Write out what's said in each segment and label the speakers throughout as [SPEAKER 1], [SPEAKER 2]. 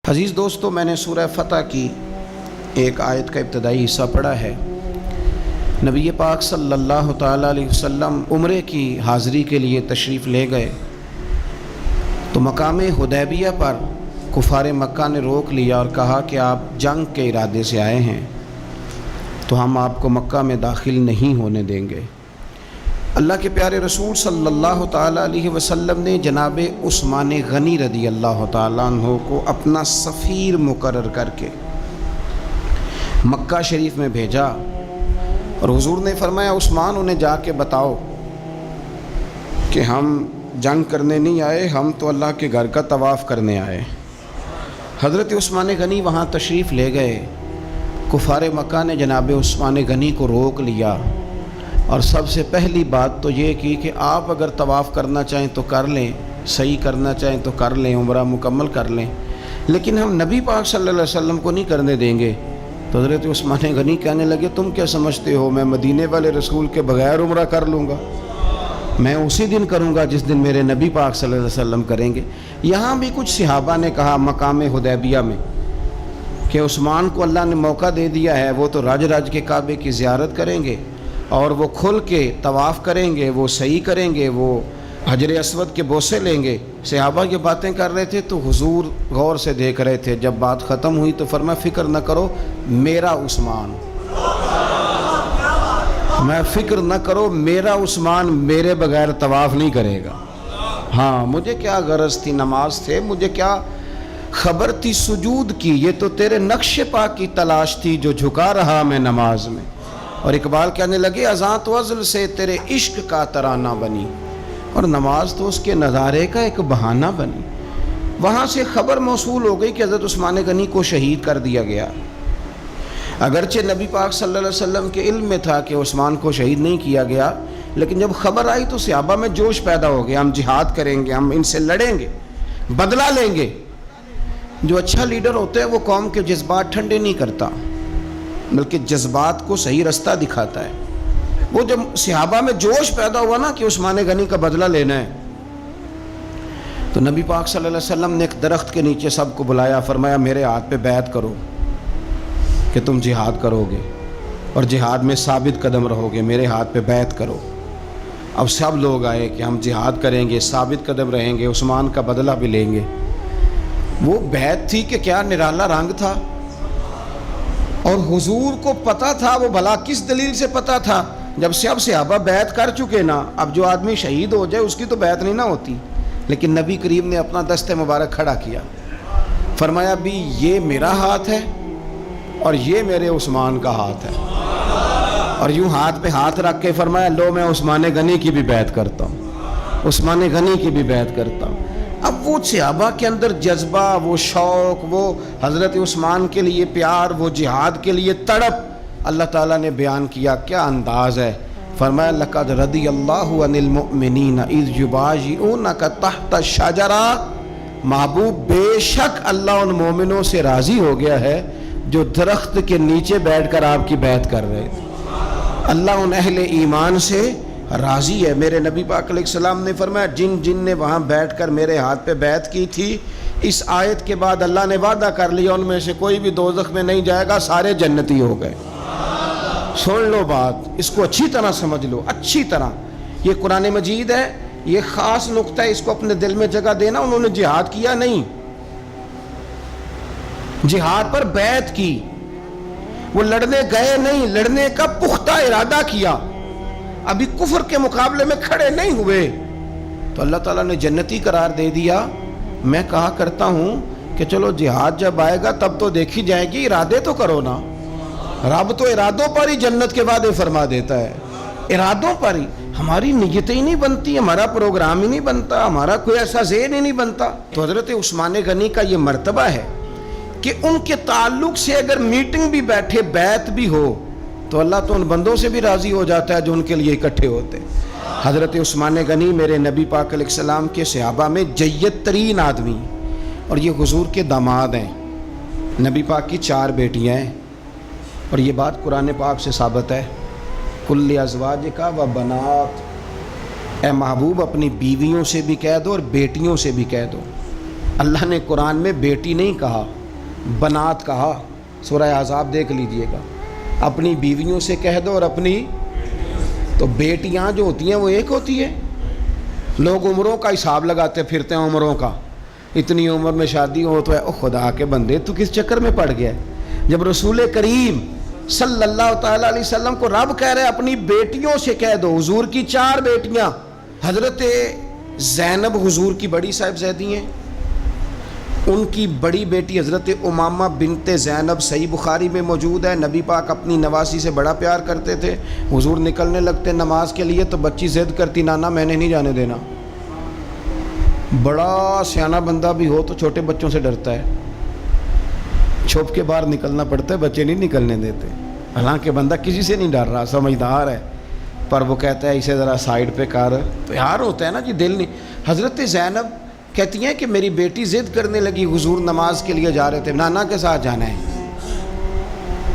[SPEAKER 1] عزیز دوستو، میں نے سورہ فتح کی ایک آیت کا ابتدائی حصہ پڑھا ہے۔ نبی پاک صلی اللہ تعالیٰ علیہ وسلم عمرے کی حاضری کے لیے تشریف لے گئے تو مقام حدیبیہ پر کفار مکہ نے روک لیا اور کہا کہ آپ جنگ کے ارادے سے آئے ہیں تو ہم آپ کو مکہ میں داخل نہیں ہونے دیں گے۔ اللہ کے پیارے رسول صلی اللہ تعالیٰ علیہ وسلم نے جناب عثمان غنی رضی اللہ تعالیٰ عنہ کو اپنا سفیر مقرر کر کے مکہ شریف میں بھیجا اور حضور نے فرمایا عثمان انہیں جا کے بتاؤ کہ ہم جنگ کرنے نہیں آئے، ہم تو اللہ کے گھر کا طواف کرنے آئے۔ حضرت عثمان غنی وہاں تشریف لے گئے۔ کفار مکہ نے جناب عثمان غنی کو روک لیا اور سب سے پہلی بات تو یہ کی کہ آپ اگر طواف کرنا چاہیں تو کر لیں، صحیح کرنا چاہیں تو کر لیں، عمرہ مکمل کر لیں، لیکن ہم نبی پاک صلی اللہ علیہ وسلم کو نہیں کرنے دیں گے۔ تو حضرت عثمان غنی کہنے لگے تم کیا سمجھتے ہو میں مدینے والے رسول کے بغیر عمرہ کر لوں گا؟ میں اسی دن کروں گا جس دن میرے نبی پاک صلی اللہ علیہ وسلم کریں گے۔ یہاں بھی کچھ صحابہ نے کہا مقام حدیبیہ میں کہ عثمان کو اللہ نے موقع دے دیا ہے، وہ تو رج رج کے کعبے کی زیارت کریں گے اور وہ کھل کے طواف کریں گے، وہ صحیح کریں گے، وہ حجر اسود کے بوسے لیں گے۔ صحابہ یہ باتیں کر رہے تھے تو حضور غور سے دیکھ رہے تھے۔ جب بات ختم ہوئی تو فرمایا فکر نہ کرو میرا عثمان، میں فکر نہ کرو میرا عثمان میرے بغیر طواف نہیں کرے گا۔ ہاں مجھے کیا غرض تھی نماز سے، مجھے کیا خبر تھی سجود کی، یہ تو تیرے نقش پا کی تلاش تھی جو جھکا رہا میں نماز میں۔ اور اقبال کہنے لگے اذاں تو ازل سے تیرے عشق کا ترانہ بنی، اور نماز تو اس کے نظارے کا ایک بہانہ بنی۔ وہاں سے خبر موصول ہو گئی کہ حضرت عثمان غنی کو شہید کر دیا گیا۔ اگرچہ نبی پاک صلی اللہ علیہ وسلم کے علم میں تھا کہ عثمان کو شہید نہیں کیا گیا، لیکن جب خبر آئی تو صحابہ میں جوش پیدا ہو گیا، ہم جہاد کریں گے، ہم ان سے لڑیں گے، بدلہ لیں گے۔ جو اچھا لیڈر ہوتا ہے وہ قوم کے جذبات ٹھنڈے نہیں کرتا بلکہ جذبات کو صحیح رستہ دکھاتا ہے۔ وہ جب صحابہ میں جوش پیدا ہوا نا کہ عثمان غنی کا بدلہ لینا ہے تو نبی پاک صلی اللہ علیہ وسلم نے ایک درخت کے نیچے سب کو بلایا، فرمایا میرے ہاتھ پہ بیعت کرو کہ تم جہاد کرو گے اور جہاد میں ثابت قدم رہو گے، میرے ہاتھ پہ بیعت کرو۔ اب سب لوگ آئے کہ ہم جہاد کریں گے، ثابت قدم رہیں گے، عثمان کا بدلہ بھی لیں گے۔ وہ بیعت تھی کہ کیا نرالا رنگ تھا، اور حضور کو پتہ تھا، وہ بھلا کس دلیل سے پتہ تھا؟ جب سب صحابہ بیعت کر چکے نا، اب جو آدمی شہید ہو جائے اس کی تو بیعت نہیں نہ ہوتی، لیکن نبی کریم نے اپنا دست مبارک کھڑا کیا، فرمایا بھی یہ میرا ہاتھ ہے اور یہ میرے عثمان کا ہاتھ ہے، اور یوں ہاتھ پہ ہاتھ رکھ کے فرمایا لو میں عثمان غنی کی بھی بیعت کرتا ہوں، عثمان غنی کی بھی بیعت کرتا ہوں۔ اب وہ صحابہ کے اندر جذبہ، وہ شوق، وہ حضرت عثمان کے لیے پیار، وہ جہاد کے لیے تڑپ اللہ تعالیٰ نے بیان کیا۔ کیا انداز ہے! فرمایا لقد رضی اللہ عن المؤمنین اذ یبایعونک تحت الشجرہ، محبوب بے شک اللہ ان مومنوں سے راضی ہو گیا ہے جو درخت کے نیچے بیٹھ کر آپ کی بیعت کر رہے تھے۔ اللہ ان اہل ایمان سے راضی ہے۔ میرے نبی پاک علیہ السلام نے فرمایا جن جن نے وہاں بیٹھ کر میرے ہاتھ پہ بیعت کی تھی، اس آیت کے بعد اللہ نے وعدہ کر لیا ان میں سے کوئی بھی دوزخ میں نہیں جائے گا، سارے جنتی ہو گئے۔ سن لو بات، اس کو اچھی طرح سمجھ لو، اچھی طرح۔ یہ قرآن مجید ہے، یہ خاص نقطہ ہے، اس کو اپنے دل میں جگہ دینا۔ انہوں نے جہاد کیا نہیں، جہاد پر بیعت کی، وہ لڑنے گئے نہیں، لڑنے کا پختہ ارادہ کیا، ابھی کفر کے مقابلے میں کھڑے نہیں ہوئے تو اللہ تعالیٰ نے جنتی قرار دے دیا۔ میں کہا کرتا ہوں کہ چلو جہاد جب آئے گا تب تو دیکھی جائے گی، ارادے تو کرو نا۔ رب تو ارادوں پر ہی جنت کے وعدے فرما دیتا ہے، ارادوں پر ہی۔ ہماری نیتیں ہی نہیں بنتی، ہمارا پروگرام ہی نہیں بنتا، ہمارا کوئی ایسا ذہن ہی نہیں بنتا۔ تو حضرت عثمان غنی کا یہ مرتبہ ہے کہ ان کے تعلق سے اگر میٹنگ بھی بیٹھے، بیعت بھی ہو تو اللہ تو ان بندوں سے بھی راضی ہو جاتا ہے جو ان کے لیے اکٹھے ہوتے۔ حضرت عثمان غنی میرے نبی پاک علیہ السلام کے صحابہ میں جید ترین آدمی، اور یہ حضور کے داماد ہیں۔ نبی پاک کی 4 بیٹیاں ہیں، اور یہ بات قرآن پاک سے ثابت ہے کل ازواجک و بنات، اے محبوب اپنی بیویوں سے بھی کہہ دو اور بیٹیوں سے بھی کہہ دو۔ اللہ نے قرآن میں بیٹی نہیں کہا، بنات کہا، سورہ احزاب دیکھ لیجئے گا، اپنی بیویوں سے کہہ دو اور اپنی، تو بیٹیاں جو ہوتی ہیں وہ ایک ہوتی ہے. لوگ عمروں کا حساب لگاتے پھرتے ہیں، عمروں کا، اتنی عمر میں شادی ہو تو ہے. او خدا کے بندے تو کس چکر میں پڑ گیا ہے؟ جب رسول کریم صلی اللہ تعالیٰ علیہ وسلم کو رب کہہ رہے اپنی بیٹیوں سے کہہ دو. حضور کی 4 بیٹیاں، حضرت زینب حضور کی بڑی صاحبزادی ہیں، ان کی بڑی بیٹی حضرت امامہ بنت زینب صحیح بخاری میں موجود ہے. نبی پاک اپنی نواسی سے بڑا پیار کرتے تھے. حضور نکلنے لگتے نماز کے لیے تو بچی ضد کرتی، نانا میں نے نہیں جانے دینا. بڑا سیانا بندہ بھی ہو تو چھوٹے بچوں سے ڈرتا ہے، چھپ کے باہر نکلنا پڑتا ہے، بچے نہیں نکلنے دیتے. حالانکہ بندہ کسی سے نہیں ڈر رہا، سمجھدار ہے، پر وہ کہتا ہے اسے ذرا سائیڈ پہ کر. پیار ہوتا ہے نا جی، دل نہیں. حضرت زینب کہتی ہیں کہ میری بیٹی ضد کرنے لگی، حضور نماز کے لیے جا رہے تھے، نانا کے ساتھ جانا ہے.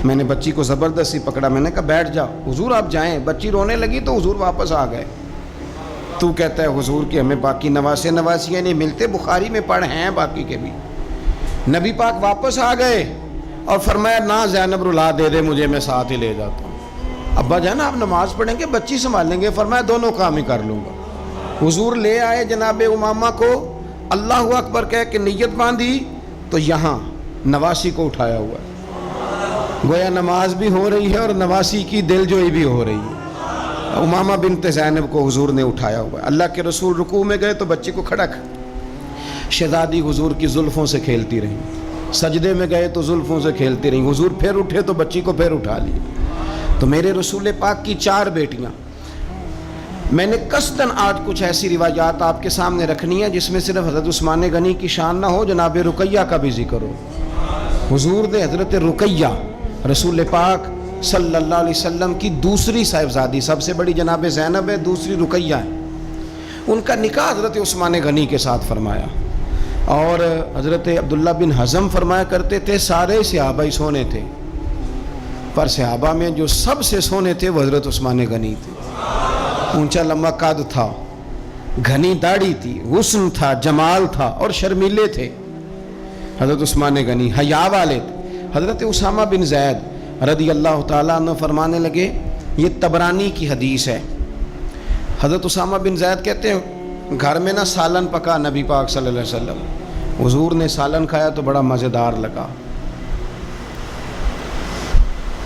[SPEAKER 1] میں نے بچی کو زبردستی پکڑا، میں نے کہا بیٹھ جاؤ، حضور آپ جائیں. بچی رونے لگی تو حضور واپس آ گئے. تو کہتا ہے حضور کی ہمیں باقی نواسیاں نہیں ملتے، بخاری میں پڑھ ہیں باقی کے بھی. نبی پاک واپس آ گئے اور فرمایا نہ زینب رلا دے مجھے، میں ساتھ ہی لے جاتا ہوں. ابا جان آپ نماز پڑھیں گے، بچی سنبھالیں گے؟ فرمایا دونوں کام ہی کر لوں گا. حضور لے آئے جناب امامہ کو، اللہ اکبر کہہ کے نیت باندھی تو یہاں نواسی کو اٹھایا ہوا ہے. گویا نماز بھی ہو رہی ہے اور نواسی کی دل جوئی بھی ہو رہی ہے. امامہ بنت زینب کو حضور نے اٹھایا ہوا ہے. اللہ کے رسول رکوع میں گئے تو بچی کو کھڑا کر، شہزادی حضور کی زلفوں سے کھیلتی رہی. سجدے میں گئے تو زلفوں سے کھیلتی رہی. حضور پھر اٹھے تو بچی کو پھر اٹھا لی. تو میرے رسول پاک کی 4 بیٹیاں. میں نے قصداً آج کچھ ایسی روایات آپ کے سامنے رکھنی ہے جس میں صرف حضرت عثمان غنی کی شان نہ ہو، جناب رقیہ کا بھی ذکر ہو. حضور نے حضرت رقیہ رسول پاک صلی اللہ علیہ وسلم کی دوسری صاحبزادی، سب سے بڑی جناب زینب ہے، دوسری رقیہ ہے، ان کا نکاح حضرت عثمان غنی کے ساتھ فرمایا. اور حضرت عبداللہ بن حزم فرمایا کرتے تھے سارے صحابہ ہی سونے تھے، پر صحابہ میں جو سب سے سونے تھے وہ حضرت عثمان غنی تھے. اونچا لمبا قد تھا، گھنی داڑھی تھی، حسن تھا، جمال تھا، اور شرمیلے تھے. حضرت عثمان غنی حیا والے تھے. حضرت اسامہ بن زید رضی اللہ تعالیٰ عنہ فرمانے لگے، یہ طبرانی کی حدیث ہے، حضرت اسامہ بن زید کہتے ہیں گھر میں نہ سالن پکا نبی پاک صلی اللہ علیہ وسلم، حضور نے سالن کھایا تو بڑا مزیدار لگا.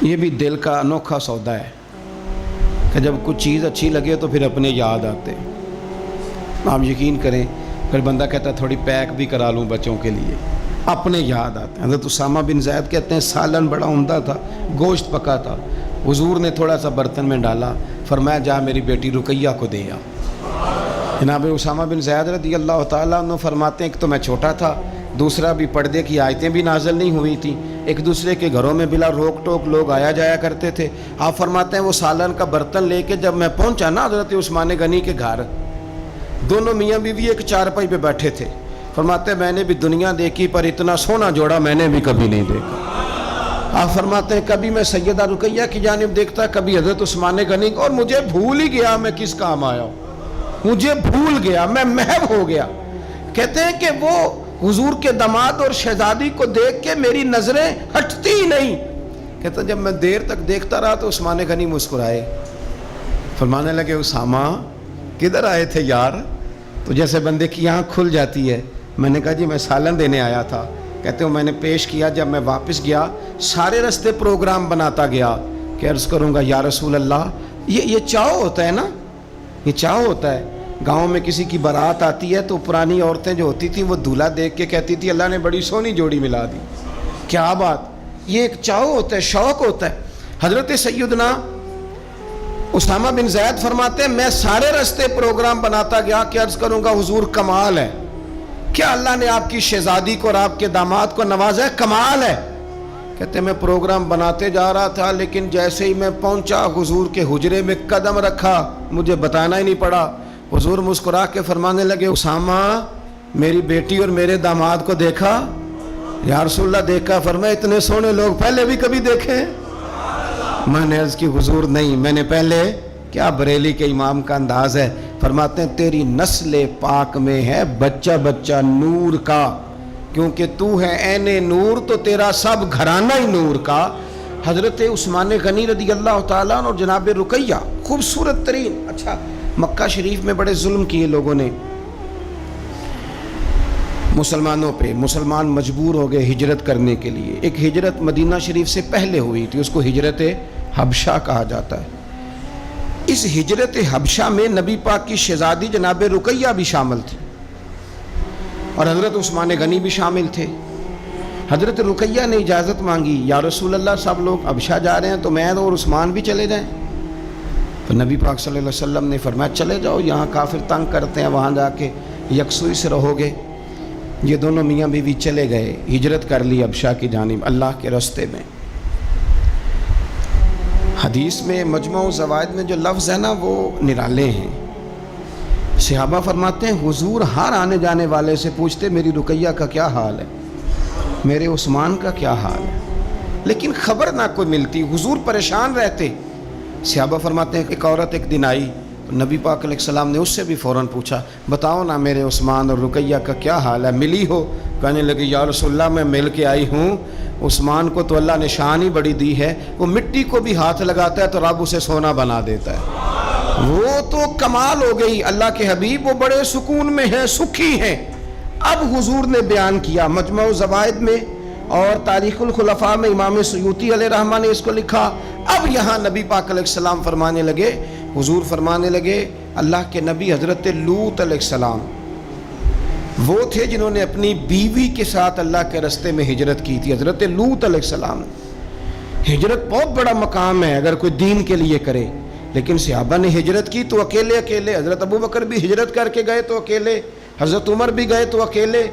[SPEAKER 1] یہ بھی دل کا انوکھا سودا ہے کہ جب کچھ چیز اچھی لگے تو پھر اپنے یاد آتے. آپ یقین کریں پھر بندہ کہتا ہے تھوڑی پیک بھی کرا لوں بچوں کے لیے، اپنے یاد آتے. حضرت اسامہ بن زید کہتے ہیں سالن بڑا عمدہ تھا، گوشت پکا تھا، حضور نے تھوڑا سا برتن میں ڈالا، فرمایا جا میری بیٹی رقیہ کو دے آ. جناب اسامہ بن زید رضی اللہ تعالیٰ عنہ فرماتے ہیں کہ تو میں چھوٹا تھا، دوسرا بھی پردے کی آیتیں بھی نازل نہیں ہوئی تھیں، ایک دوسرے کے گھروں میں بلا روک ٹوک لوگ آیا جایا کرتے تھے. آپ فرماتے ہیں وہ سالن کا برتن لے کے جب میں پہنچا نا حضرت عثمان غنی کے گھر، دونوں میاں بیوی ایک چارپائی پہ بیٹھے تھے. فرماتے ہیں میں نے بھی دنیا دیکھی پر اتنا سونا جوڑا میں نے بھی کبھی نہیں دیکھا. آپ فرماتے ہیں کبھی میں سیدہ رقیہ کی جانب دیکھتا، کبھی حضرت عثمان غنی، اور مجھے بھول ہی گیا میں کس کام آیا ہوں، مجھے بھول گیا، میں محو ہو گیا. کہتے ہیں کہ وہ حضور کے داماد اور شہزادی کو دیکھ کے میری نظریں ہٹتی ہی نہیں. کہتا جب میں دیر تک دیکھتا رہا تو عثمان غنی مسکرائے، فرمانے لگے اسامہ کدھر آئے تھے یار؟ تو جیسے بندے کی آنکھ کھل جاتی ہے. میں نے کہا جی میں سالن دینے آیا تھا. کہتے ہیں میں نے پیش کیا. جب میں واپس گیا سارے رستے پروگرام بناتا گیا کہ عرض کروں گا یا رسول اللہ، یہ چاؤ ہوتا ہے نا، یہ چاؤ ہوتا ہے. گاؤں میں کسی کی بارات آتی ہے تو پرانی عورتیں جو ہوتی تھیں وہ دولہا دیکھ کے کہتی تھی اللہ نے بڑی سونی جوڑی ملا دی. کیا بات، یہ ایک چاؤ ہوتا ہے، شوق ہوتا ہے. حضرت سیدنا اسامہ بن زید فرماتے ہیں میں سارے رستے پروگرام بناتا گیا کہ عرض کروں گا حضور کمال ہے، کیا اللہ نے آپ کی شہزادی کو اور آپ کے داماد کو نوازا ہے، کمال ہے. کہتے ہیں میں پروگرام بناتے جا رہا تھا لیکن جیسے ہی میں پہنچا حضور کے حجرے میں قدم رکھا مجھے بتانا ہی نہیں پڑا. حضور مسکرا کے فرمانے لگے اسامہ میری بیٹی اور میرے داماد کو دیکھا؟ یا رسول اللہ دیکھا. فرمایا اتنے سونے لوگ پہلے بھی کبھی دیکھے؟ میں نے عرض کی حضور نہیں، میں نے پہلے. کیا بریلی کے امام کا انداز ہے. فرماتے ہیں تیری نسل پاک میں ہے بچہ بچہ نور کا، کیونکہ تو ہے عین نور تو تیرا سب گھرانہ ہی نور کا. حضرت عثمان غنی رضی اللہ تعالیٰ عنہ اور جناب رقیہ خوبصورت ترین. اچھا مکہ شریف میں بڑے ظلم کیے لوگوں نے مسلمانوں پہ. مسلمان مجبور ہو گئے ہجرت کرنے کے لیے. ایک ہجرت مدینہ شریف سے پہلے ہوئی تھی, اس کو ہجرت حبشہ کہا جاتا ہے. اس ہجرت حبشہ میں نبی پاک کی شہزادی جناب رقیہ بھی شامل تھی اور حضرت عثمان غنی بھی شامل تھے. حضرت رقیہ نے اجازت مانگی, یا رسول اللہ سب لوگ حبشہ جا رہے ہیں تو میں اور عثمان بھی چلے جائیں. تو نبی پاک صلی اللہ علیہ وسلم نے فرمایا چلے جاؤ, یہاں کافر تنگ کرتے ہیں, وہاں جا کے یکسوئی سے رہو گے. یہ دونوں میاں بیوی چلے گئے, ہجرت کر لی حبشہ کی جانب اللہ کے راستے میں. حدیث میں مجموع الزوائد میں جو لفظ ہے نا وہ نرالے ہیں. صحابہ فرماتے ہیں حضور ہر آنے جانے والے سے پوچھتے میری رقیہ کا کیا حال ہے, میرے عثمان کا کیا حال ہے, لیکن خبر نہ کوئی ملتی. حضور پریشان رہتے. صحابہ فرماتے ہیں ایک عورت ایک دن آئی, نبی پاک علیہ السلام نے اس سے بھی فوراً پوچھا بتاؤ نا میرے عثمان اور رقیہ کا کیا حال ہے, ملی ہو؟ کہنے لگی یا رسول اللہ میں مل کے آئی ہوں, عثمان کو تو اللہ نے شان ہی بڑی دی ہے, وہ مٹی کو بھی ہاتھ لگاتا ہے تو رب اسے سونا بنا دیتا ہے. وہ تو کمال ہو گئی. اللہ کے حبیب وہ بڑے سکون میں ہیں, سکھی ہیں. اب حضور نے بیان کیا مجموع الزوائد میں اور تاریخ الخلفاء میں امام سیوطی علیہ رحمہ نے اس کو لکھا. اب یہاں نبی پاک علیہ السلام فرمانے لگے, حضور فرمانے لگے اللہ کے نبی حضرت لوط علیہ السلام وہ تھے جنہوں نے اپنی بیوی کے ساتھ اللہ کے راستے میں ہجرت کی تھی. حضرت لوط علیہ السلام, ہجرت بہت بڑا مقام ہے اگر کوئی دین کے لیے کرے, لیکن صحابہ نے ہجرت کی تو اکیلے اکیلے. حضرت ابو بکر بھی ہجرت کر کے گئے تو اکیلے, حضرت عمر بھی گئے تو اکیلے.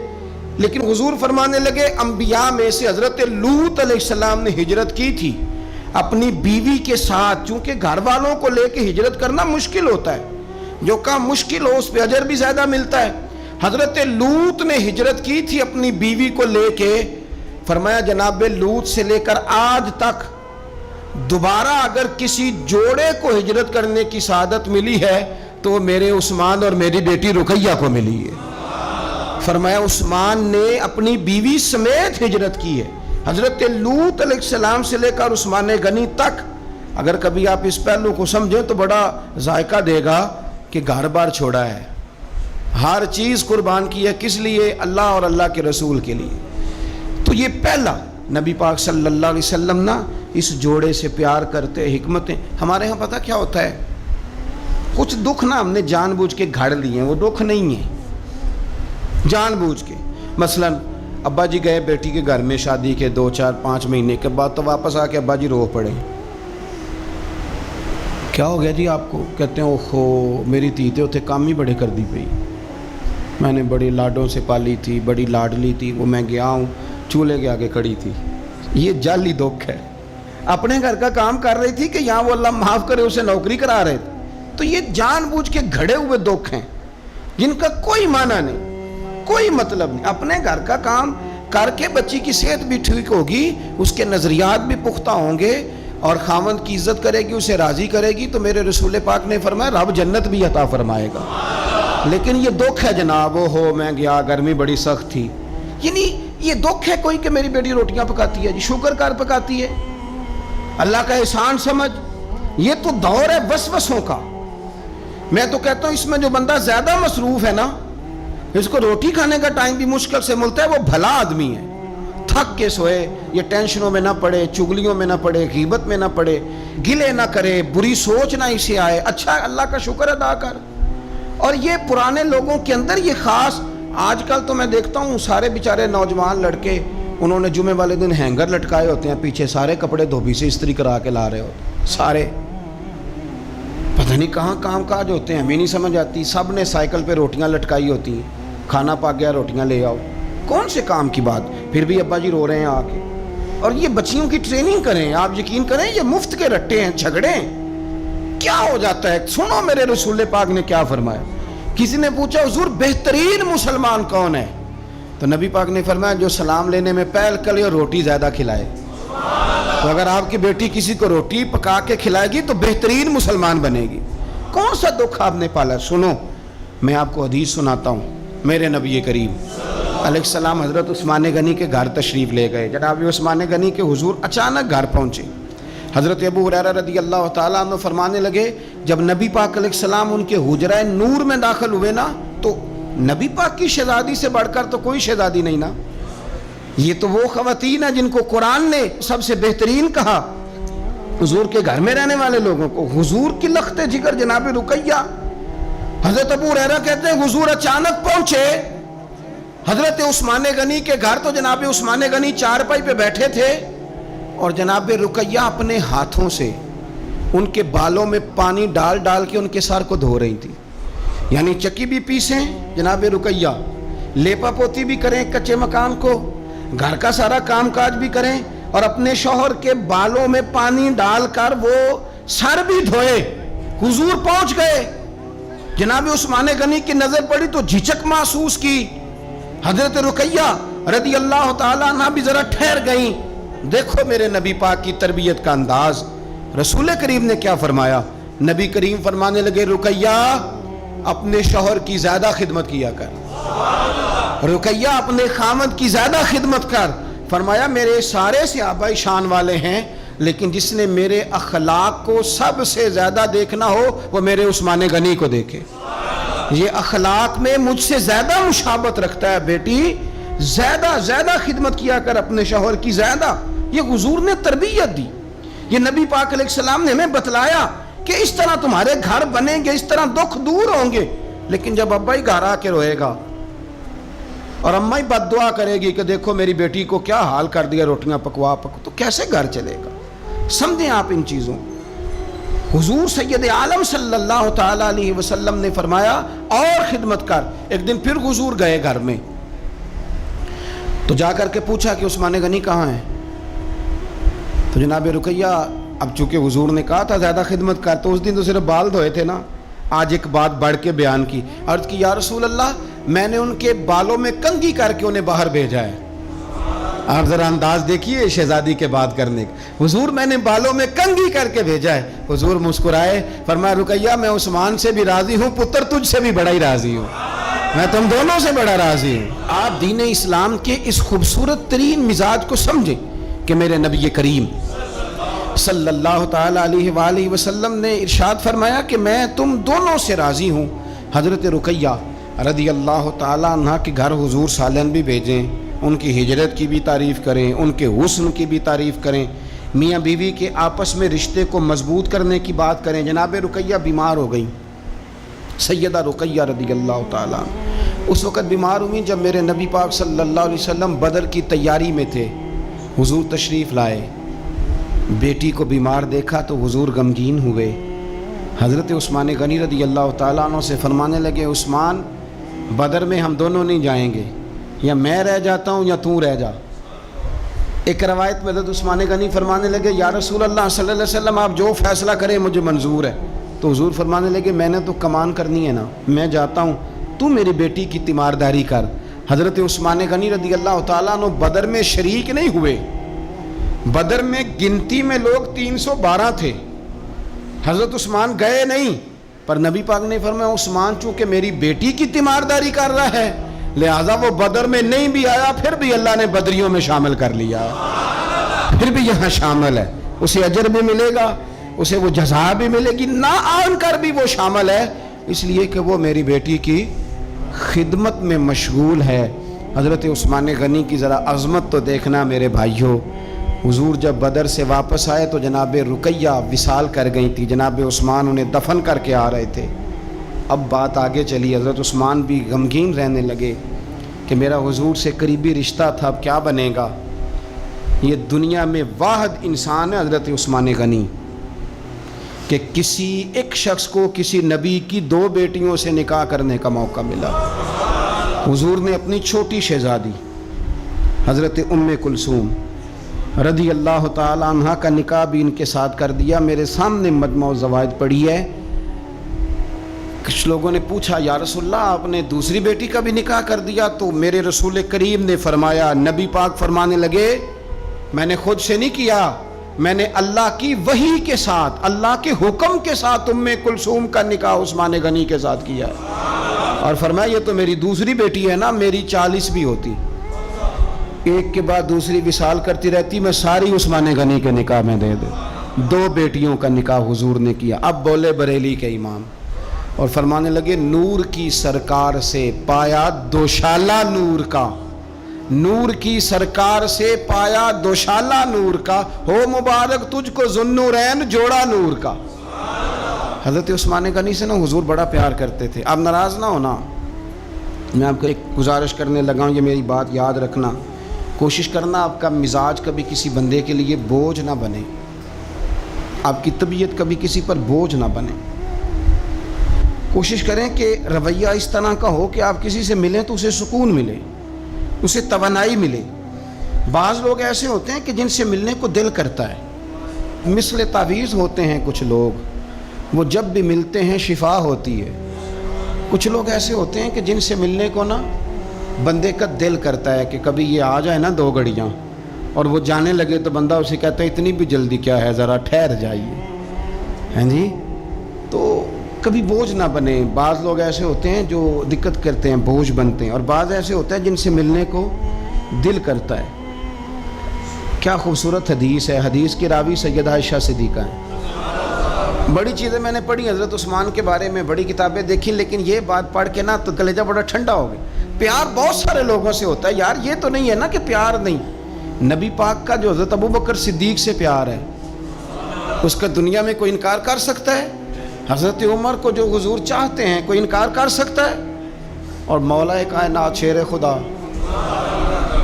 [SPEAKER 1] لیکن حضور فرمانے لگے انبیاء میں سے حضرت لوط علیہ السلام نے ہجرت کی تھی اپنی بیوی کے ساتھ, چونکہ گھر والوں کو لے کے ہجرت کرنا مشکل ہوتا ہے, جو کام مشکل ہو اس پہ اجر بھی زیادہ ملتا ہے. حضرت لوط نے ہجرت کی تھی اپنی بیوی کو لے کے. فرمایا جناب لوط سے لے کر آج تک دوبارہ اگر کسی جوڑے کو ہجرت کرنے کی سعادت ملی ہے تو وہ میرے عثمان اور میری بیٹی رقیہ کو ملی ہے. فرمایا عثمان نے اپنی بیوی سمیت ہجرت کی ہے. حضرت لوط علیہ السلام سے لے کر عثمان غنی تک اگر کبھی آپ اس پہلو کو سمجھیں تو بڑا ذائقہ دے گا کہ گھر بار چھوڑا ہے, ہر چیز قربان کی ہے. کس لیے؟ اللہ اور اللہ کے رسول کے لیے. تو یہ پہلا نبی پاک صلی اللہ علیہ وسلم نا اس جوڑے سے پیار کرتے. حکمتیں ہمارے ہاں پتہ کیا ہوتا ہے, کچھ دکھ نا ہم نے جان بوجھ کے گھڑ لیے ہیں, وہ دکھ نہیں ہیں جان بوجھ کے. مثلا ابا جی گئے بیٹی کے گھر میں شادی کے 2 4 5 مہینے کے بعد, تو واپس آ کے ابا جی رو پڑے. کیا ہو گیا جی آپ کو؟ کہتے ہیں اوہو میری تھی تے اتنے کام ہی بڑے کر دی پئی, میں نے بڑی لاڈوں سے پالی تھی, بڑی لاڈلی تھی, وہ میں گیا ہوں چولہے کے آگے کھڑی تھی. یہ جعلی دکھ ہے. اپنے گھر کا کام کر رہی تھی کہ یہاں وہ اللہ معاف کرے اسے نوکری کرا رہے تھے. تو یہ جان بوجھ کے گھڑے ہوئے دکھ ہیں جن کا کوئی معنی نہیں, کوئی مطلب نہیں. اپنے گھر کا کام کر کے بچی کی صحت بھی ٹھیک ہوگی, اس کے نظریات بھی پختہ ہوں گے اور خاوند کی عزت کرے گی, اسے راضی کرے گی, تو میرے رسول پاک نے فرمایا رب جنت بھی عطا فرمائے گا. لیکن یہ دکھ ہے جناب, وہ ہو میں گیا گرمی بڑی سخت تھی, یعنی یہ دکھ ہے کوئی کہ میری بیٹی روٹیاں پکاتی ہے جی, شکر کر پکاتی ہے, اللہ کا احسان سمجھ. یہ تو دور ہے وسوسوں کا. میں تو کہتا ہوں اس میں جو بندہ زیادہ مصروف ہے نا, اس کو روٹی کھانے کا ٹائم بھی مشکل سے ملتا ہے, وہ بھلا آدمی ہے. تھک کے سوئے, یہ ٹینشنوں میں نہ پڑے, چگلیوں میں نہ پڑے, غیبت میں نہ پڑے, گلے نہ کرے, بری سوچ نہ اسے آئے, اچھا اللہ کا شکر ادا کر. اور یہ پرانے لوگوں کے اندر یہ خاص, آج کل تو میں دیکھتا ہوں سارے بیچارے نوجوان لڑکے انہوں نے جمعے والے دن ہینگر لٹکائے ہوتے ہیں, پیچھے سارے کپڑے دھوبی سے استری کرا کے لا رہے ہوتے سارے, پتہ نہیں کہاں کام کاج ہوتے ہیں, ہمیں نہیں سمجھ آتی. سب نے سائیکل پہ روٹیاں لٹکائی ہوتی ہیں, کھانا پا گیا روٹیاں لے آؤ, کون سے کام کی بات. پھر بھی ابا جی رو رہے ہیں آ کے. اور یہ بچیوں کی ٹریننگ کریں, آپ یقین کریں یہ مفت کے رٹے ہیں, جھگڑے ہیں. کیا ہو جاتا ہے؟ سنو میرے رسول پاک نے کیا فرمایا. کسی نے پوچھا حضور بہترین مسلمان کون ہے؟ تو نبی پاک نے فرمایا جو سلام لینے میں پہل کرے اور روٹی زیادہ کھلائے. تو اگر آپ کی بیٹی کسی کو روٹی پکا کے کھلائے گی تو بہترین مسلمان بنے گی. کون سا دکھ آپ نے پالا؟ سنو میں آپ کو حدیث سناتا ہوں میرے نبی کریم علیہ السلام حضرت عثمان غنی کے گھر تشریف لے گئے. جناب عثمان غنی کے حضور اچانک گھر پہنچے. حضرت ابو ہریرہ رضی اللہ تعالیٰ عنہ فرمانے لگے جب نبی پاک علیہ السلام ان کے حجرہ نور میں داخل ہوئے نا تو نبی پاک کی شہزادی سے بڑھ کر تو کوئی شہزادی نہیں نا. یہ تو وہ خواتین ہیں جن کو قرآن نے سب سے بہترین کہا حضور کے گھر میں رہنے والے لوگوں کو. حضور کی لخت جگر جناب رقیہ. حضرت ابو ہریرہ کہتے ہیں حضور اچانک پہنچے حضرت عثمان غنی کے گھر تو جناب عثمان غنی چارپائی پہ بیٹھے تھے اور جناب رقیہ اپنے ہاتھوں سے ان کے بالوں میں پانی ڈال ڈال کے ان کے سر کو دھو رہی تھی. یعنی چکی بھی پیسیں جناب رقیہ, لیپا پوتی بھی کریں کچے مکان کو, گھر کا سارا کام کاج بھی کریں اور اپنے شوہر کے بالوں میں پانی ڈال کر وہ سر بھی دھوئے. حضور پہنچ گئے. جناب عثمان غنی کی نظر پڑی تو جھجک محسوس کی. حضرت رقیہ رضی اللہ تعالیٰ عنہ بھی ذرا ٹھہر گئیں. دیکھو میرے نبی پاک کی تربیت کا انداز. رسول کریم نے کیا فرمایا؟ نبی کریم فرمانے لگے رقیہ اپنے شوہر کی زیادہ خدمت کیا کر. رقیہ اپنے خامد کی زیادہ خدمت کر. فرمایا میرے سارے صحابہ شان والے ہیں لیکن جس نے میرے اخلاق کو سب سے زیادہ دیکھنا ہو وہ میرے عثمان غنی کو دیکھے. یہ اخلاق میں مجھ سے زیادہ مشابہت رکھتا ہے. بیٹی زیادہ خدمت کیا کر اپنے شوہر کی زیادہ. یہ حضور نے تربیت دی. یہ نبی پاک علیہ السلام نے ہمیں بتلایا کہ اس طرح تمہارے گھر بنیں گے, اس طرح دکھ دور ہوں گے. لیکن جب ابا ہی گھر آ کے روئے گا اور اماں ہی بد دعا کرے گی کہ دیکھو میری بیٹی کو کیا حال کر دیا روٹیاں پکوا تو کیسے گھر چلے گا؟ سمجھیں آپ ان چیزوں. حضور سید عالم صلی اللہ تعالیٰ علیہ وسلم نے فرمایا اور خدمت کر. ایک دن پھر حضور گئے گھر میں تو جا کر کے پوچھا کہ عثمان غنی کہاں ہیں؟ تو جناب رقیہ اب چونکہ حضور نے کہا تھا زیادہ خدمت کر تو اس دن تو صرف بال دھوئے تھے نا. آج ایک بات بڑھ کے بیان کی. عرض کی یا رسول اللہ میں نے ان کے بالوں میں کنگھی کر کے انہیں باہر بھیجا ہے. آپ ذرا انداز دیکھیے شہزادی کے بات کرنے کا. حضور میں نے بالوں میں کنگھی کر کے بھیجا ہے. حضور مسکرائے فرمایا رقیہ میں عثمان سے بھی راضی ہوں, پتر تجھ سے بھی بڑا ہی راضی ہوں, میں تم دونوں سے بڑا راضی ہوں. آپ دین اسلام کے اس خوبصورت ترین مزاج کو سمجھیں کہ میرے نبی کریم صلی اللہ تعالیٰ علیہ وآلہ وسلم نے ارشاد فرمایا کہ میں تم دونوں سے راضی ہوں. حضرت رقیہ رضی اللہ تعالیٰ عنہ کے گھر حضور سالن بھی بھیجیں, ان کی ہجرت کی بھی تعریف کریں, ان کے حسن کی بھی تعریف کریں, میاں بیوی کے آپس میں رشتے کو مضبوط کرنے کی بات کریں. جناب رقیہ بیمار ہو گئیں. سیدہ رقیہ رضی اللہ تعالیٰ اس وقت بیمار ہوئیں جب میرے نبی پاک صلی اللہ علیہ وسلم بدر کی تیاری میں تھے. حضور تشریف لائے, بیٹی کو بیمار دیکھا تو حضور غمگین ہوئے. حضرت عثمان غنی رضی اللہ تعالیٰ عنہ سے فرمانے لگے عثمان بدر میں ہم دونوں نہیں جائیں گے, یا میں رہ جاتا ہوں یا تو رہ جا. ایک روایت میں حضرت عثمان غنی فرمانے لگے یا رسول اللہ صلی اللہ علیہ وسلم آپ جو فیصلہ کریں مجھے منظور ہے. تو حضور فرمانے لگے میں نے تو کمان کرنی ہے نا, میں جاتا ہوں, تو میری بیٹی کی تیمارداری کر. حضرت عثمان غنی رضی اللہ تعالیٰ عنہ بدر میں شریک نہیں ہوئے. بدر میں گنتی میں لوگ 312 تھے. حضرت عثمان گئے نہیں, پر نبی پاک نے فرمایا عثمان چونکہ میری بیٹی کی تیمارداری کر رہا ہے لہذا وہ بدر میں نہیں بھی آیا, پھر بھی اللہ نے بدریوں میں شامل کر لیا, پھر بھی یہاں شامل ہے. اسے اجر بھی ملے گا, اسے وہ جزا بھی ملے گی, نہ آن کر بھی وہ شامل ہے, اس لیے کہ وہ میری بیٹی کی خدمت میں مشغول ہے. حضرت عثمان غنی کی ذرا عظمت تو دیکھنا میرے بھائیوں. حضور جب بدر سے واپس آئے تو جناب رقیہ وصال کر گئی تھی, جناب عثمان انہیں دفن کر کے آ رہے تھے. اب بات آگے چلی, حضرت عثمان بھی غمگین رہنے لگے کہ میرا حضور سے قریبی رشتہ تھا, اب کیا بنے گا. یہ دنیا میں واحد انسان ہے حضرت عثمان غنی کہ کسی ایک شخص کو کسی نبی کی 2 بیٹیوں سے نکاح کرنے کا موقع ملا. حضور نے اپنی چھوٹی شہزادی حضرت ام کلثوم رضی اللہ تعالی عنہ کا نکاح بھی ان کے ساتھ کر دیا. میرے سامنے مجمع الزوائد پڑھی ہے. کچھ لوگوں نے پوچھا یا رسول اللہ آپ نے دوسری بیٹی کا بھی نکاح کر دیا؟ تو میرے رسول کریم نے فرمایا, نبی پاک فرمانے لگے میں نے خود سے نہیں کیا, میں نے اللہ کی وحی کے ساتھ, اللہ کے حکم کے ساتھ ام کلثوم کا نکاح عثمان غنی کے ساتھ کیا ہے. اور فرمایا یہ تو میری دوسری بیٹی ہے نا, میری 40 بھی ہوتی, ایک کے بعد دوسری وصال کرتی رہتی, میں ساری عثمان غنی کے نکاح میں دے دے. 2 بیٹیوں کا نکاح حضور نے کیا. اب بولے بریلی کے امام اور فرمانے لگے نور کی سرکار سے پایا دوشالہ نور کا, نور کی سرکار سے پایا دوشالہ نور کا, ہو مبارک تجھ کو ذوالنورین جوڑا نور کا. حضرت عثمان غنی سے نا حضور بڑا پیار کرتے تھے. آپ ناراض نہ ہونا, میں آپ کو ایک گزارش کرنے لگا ہوں, یہ میری بات یاد رکھنا, کوشش کرنا آپ کا مزاج کبھی کسی بندے کے لیے بوجھ نہ بنے, آپ کی طبیعت کبھی کسی پر بوجھ نہ بنے. کوشش کریں کہ رویہ اس طرح کا ہو کہ آپ کسی سے ملیں تو اسے سکون ملے, اسے توانائی ملے. بعض لوگ ایسے ہوتے ہیں کہ جن سے ملنے کو دل کرتا ہے, مثل تعویذ ہوتے ہیں کچھ لوگ, وہ جب بھی ملتے ہیں شفا ہوتی ہے. کچھ لوگ ایسے ہوتے ہیں کہ جن سے ملنے کو نا بندے کا دل کرتا ہے کہ کبھی یہ آ جائے نا 2 گھڑیاں, اور وہ جانے لگے تو بندہ اسے کہتا ہے اتنی بھی جلدی کیا ہے, ذرا ٹھہر جائیے. ہیں جی, تو کبھی بوجھ نہ بنے. بعض لوگ ایسے ہوتے ہیں جو دقت کرتے ہیں, بوجھ بنتے ہیں, اور بعض ایسے ہوتے ہیں جن سے ملنے کو دل کرتا ہے. کیا خوبصورت حدیث ہے, حدیث کی راوی سیدہ عائشہ صدیقہ ہیں. بڑی چیزیں میں نے پڑھی حضرت عثمان کے بارے میں, بڑی کتابیں دیکھی, لیکن یہ بات پڑھ کے نا تو کلیجہ بڑا ٹھنڈا ہو گیا. پیار بہت سارے لوگوں سے ہوتا ہے یار, یہ تو نہیں ہے نا کہ پیار نہیں. نبی پاک کا جو حضرت ابو بکر صدیق سے پیار ہے, اس کا دنیا میں کوئی انکار کر سکتا ہے؟ حضرت عمر کو جو حضور چاہتے ہیں کوئی انکار کر سکتا ہے؟ اور مولا کائنات شیر خدا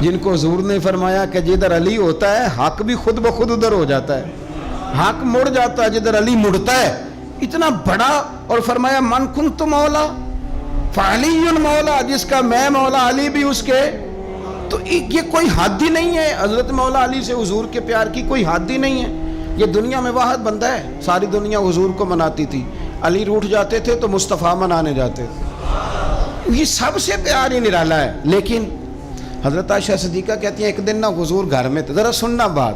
[SPEAKER 1] جن کو حضور نے فرمایا کہ جدھر علی ہوتا ہے حق بھی خود بخود ادھر ہو جاتا ہے, حق مڑ جاتا ہے جدھر علی مڑتا ہے. اتنا بڑا, اور فرمایا من کنت مولا فعلی مولا, جس کا میں مولا علی بھی اس کے. تو یہ کوئی حد ہی نہیں ہے, حضرت مولا علی سے حضور کے پیار کی کوئی حد ہی نہیں ہے. یہ دنیا میں واحد بندہ ہے, ساری دنیا حضور کو مناتی تھی, علی روٹھ جاتے تھے تو مصطفیٰ منانے جاتے تھے. یہ سب سے پیار ہی نرالا ہے. لیکن حضرت عائشہ صدیقہ کہتی ہیں ایک دن نا حضور گھر میں تھے, ذرا سننا بات,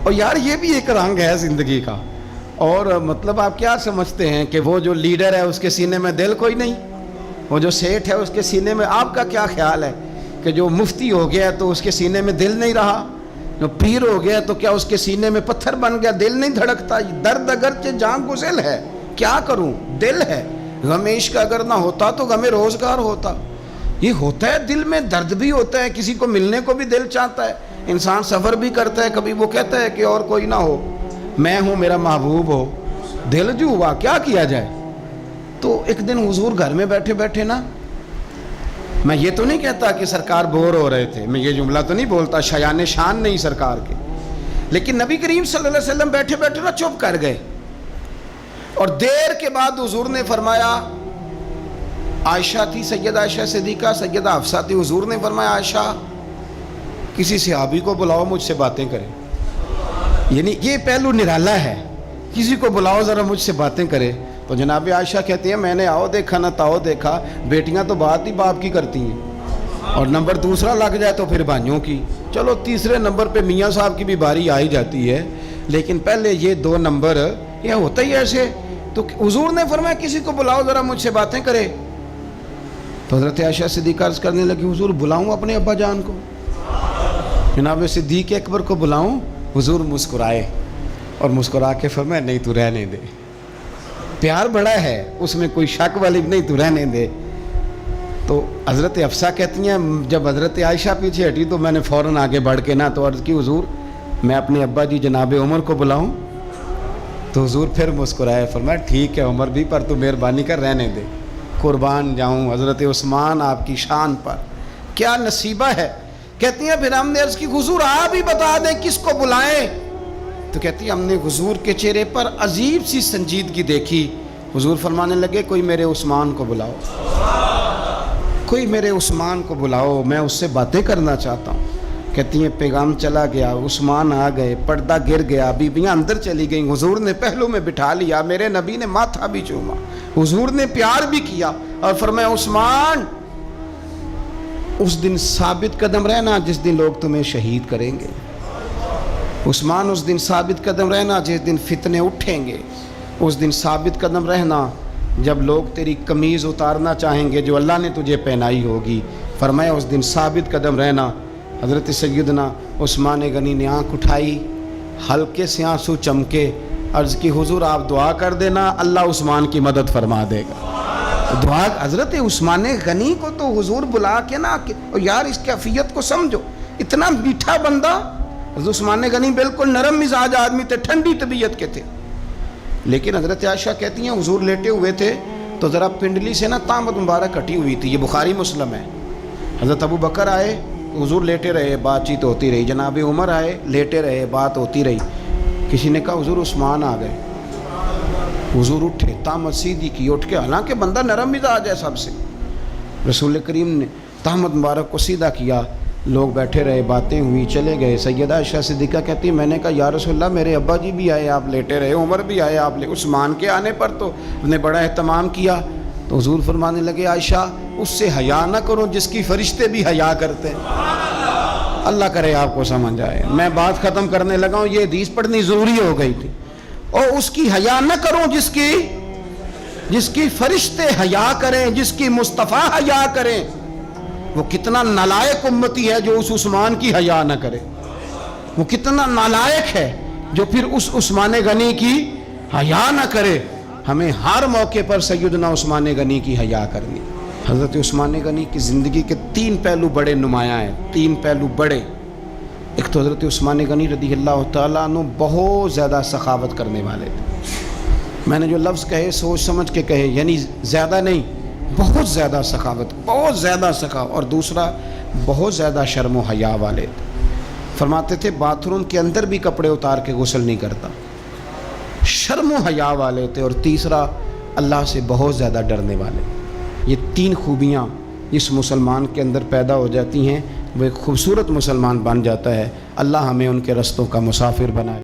[SPEAKER 1] اور یار یہ بھی ایک رنگ ہے زندگی کا. اور مطلب آپ کیا سمجھتے ہیں کہ وہ جو لیڈر ہے اس کے سینے میں دل کوئی نہیں, وہ جو سیٹھ ہے اس کے سینے میں, آپ کا کیا خیال ہے کہ جو مفتی ہو گیا تو اس کے سینے میں دل نہیں رہا, جو پیر ہو گیا تو کیا اس کے سینے میں پتھر بن گیا, دل نہیں دھڑکتا؟ درد اگرچہ جان گسل ہے, کیا کروں, دل ہے. غم عشق اگر نہ ہوتا تو غم روزگار ہوتا. یہ ہوتا ہے, دل میں درد بھی ہوتا ہے, کسی کو ملنے کو بھی دل چاہتا ہے, انسان سفر بھی کرتا ہے, کبھی وہ کہتا ہے کہ اور کوئی نہ ہو, میں ہوں, میرا محبوب ہو, دل جو ہوا کیا کیا جائے. تو ایک دن حضور گھر میں بیٹھے بیٹھے نا, میں یہ تو نہیں کہتا کہ سرکار بور ہو رہے تھے, میں یہ جملہ تو نہیں بولتا, شایان شان نہیں سرکار کے, لیکن نبی کریم صلی اللہ علیہ وسلم بیٹھے بیٹھے نا چپ کر گئے. اور دیر کے بعد حضور نے فرمایا, عائشہ تھی سیدہ عائشہ صدیقہ, سیدہ حفصہ تھی, حضور نے فرمایا عائشہ کسی صحابی کو بلاؤ مجھ سے باتیں کرے. یعنی یہ پہلو نرالا ہے, کسی کو بلاؤ ذرا مجھ سے باتیں کرے. تو جناب عائشہ کہتی ہیں میں نے آؤ دیکھا نہ تاؤ دیکھا, بیٹیاں تو بات ہی باپ کی کرتی ہیں, اور نمبر دوسرا لگ جائے تو پھر بھائیوں کی, چلو تیسرے نمبر پہ میاں صاحب کی بھی باری آ ہی جاتی ہے, لیکن پہلے یہ 2 نمبر یہ ہوتا ہی ایسے. تو حضور نے فرمایا کسی کو بلاؤ ذرا مجھ سے باتیں کرے. تو حضرت عائشہ صدیقہ عرض کرنے لگی حضور بلاؤں اپنے ابا جان کو, جناب صدیق اکبر کو بلاؤں؟ حضور مسکرائے اور مسکرا کے فرمایا نہیں تو رہنے دے, پیار بڑا ہے اس میں کوئی شک والی نہیں, تو رہنے دے. تو حضرت حفصہ کہتی ہیں جب حضرت عائشہ پیچھے ہٹی تو میں نے فوراً آگے بڑھ کے نا تو عرض کی حضور میں اپنے ابا جی جناب عمر کو بلاؤں؟ تو حضور پھر مسکرائے, فرمایا ٹھیک ہے عمر بھی, پر تو مہربانی کر رہنے دے, قربان جاؤں حضرت عثمان آپ کی شان پر, کیا نصیبہ ہے. کہتی ہیں پھر ہم نے عرض کی حضور آپ ہی بتا دیں کس کو بلائیں. تو کہتی ہے ہم نے حضور کے چہرے پر عجیب سی سنجیدگی دیکھی. حضور فرمانے لگے کوئی میرے عثمان کو بلاؤ, کوئی میرے عثمان کو بلاؤ, میں اس سے باتیں کرنا چاہتا ہوں. کہتی ہیں پیغام چلا گیا, عثمان آ گئے, پردہ گر گیا, بیویاں اندر چلی گئیں, حضور نے پہلو میں بٹھا لیا, میرے نبی نے ماتھا بھی چوما, حضور نے پیار بھی کیا اور فرمایا عثمان اس دن ثابت قدم رہنا جس دن لوگ تمہیں شہید کریں گے. عثمان اس دن ثابت قدم رہنا جس دن فتنے اٹھیں گے، اس دن ثابت قدم رہنا جب لوگ تیری قمیض اتارنا چاہیں گے جو اللہ نے تجھے پہنائی ہوگی۔ فرمایا اس دن ثابت قدم رہنا۔ حضرت سیدنا عثمان غنی نے آنکھ اٹھائی، ہلکے سے آنسو چمکے، عرض کی حضور آپ دعا کر دینا، اللہ عثمان کی مدد فرما دے گا۔ دعا حضرت عثمان غنی کو تو حضور بلا کے نا کہ یار اس کیفیت کو سمجھو، اتنا میٹھا بندہ۔ حضرت عثمان غنی بالکل نرم مزاج آدمی تھے، ٹھنڈی طبیعت کے تھے، لیکن حضرت عائشہ کہتی ہیں حضور لیٹے ہوئے تھے تو ذرا پنڈلی سے نا تامت مبارک کٹی ہوئی تھی، یہ بخاری مسلم ہے۔ حضرت ابو بکر آئے، حضور لیٹے رہے، بات چیت ہوتی رہی۔ جناب عمر آئے، لیٹے رہے، بات ہوتی رہی۔ کسی نے کہا حضور عثمان آ گئے۔ حضور اٹھے، تامت سیدھی کی، اٹھ کے، حالانکہ بندہ نرم مزاج ہے سب سے، رسول کریم نے تامت مبارک کو سیدھا کیا۔ لوگ بیٹھے رہے، باتیں ہوئی، چلے گئے۔ سیدہ عائشہ صدیقہ کہتی میں نے کہا یا رسول اللہ میرے ابا جی بھی آئے، آپ لیٹے رہے، عمر بھی آئے، آپ عثمان کے آنے پر تو نے بڑا اہتمام کیا۔ تو حضور فرمانے لگے عائشہ اس سے حیا نہ کرو جس کی فرشتے بھی حیا کرتے ہیں۔ اللہ کرے آپ کو سمجھ آئے۔ میں بات ختم کرنے لگا ہوں، یہ حدیث پڑھنی ضروری ہو گئی تھی۔ اور اس کی حیا نہ کرو جس کی فرشتے حیا کریں، جس کی مصطفیٰ حیا کریں۔ وہ کتنا نالائق امتی ہے جو اس عثمان کی حیا نہ کرے، وہ کتنا نالائق ہے جو پھر اس عثمان غنی کی حیا نہ کرے۔ ہمیں ہر موقع پر سیدنا عثمان غنی کی حیا کرنی۔ حضرت عثمان غنی کی زندگی کے 3 پہلو بڑے نمایاں ہیں، 3 پہلو بڑے۔ ایک تو حضرت عثمان غنی رضی اللہ تعالیٰ عنہ بہت زیادہ سخاوت کرنے والے تھے۔ میں نے جو لفظ کہے سوچ سمجھ کے کہے، یعنی زیادہ نہیں، بہت زیادہ سخاوت، بہت زیادہ سخاوت۔ اور دوسرا بہت زیادہ شرم و حیا والے تھے۔ فرماتے تھے باتھ روم کے اندر بھی کپڑے اتار کے غسل نہیں کرتا، شرم و حیا والے تھے۔ اور تیسرا اللہ سے بہت زیادہ ڈرنے والے۔ یہ 3 خوبیاں اس مسلمان کے اندر پیدا ہو جاتی ہیں، وہ ایک خوبصورت مسلمان بن جاتا ہے۔ اللہ ہمیں ان کے رستوں کا مسافر بنائے۔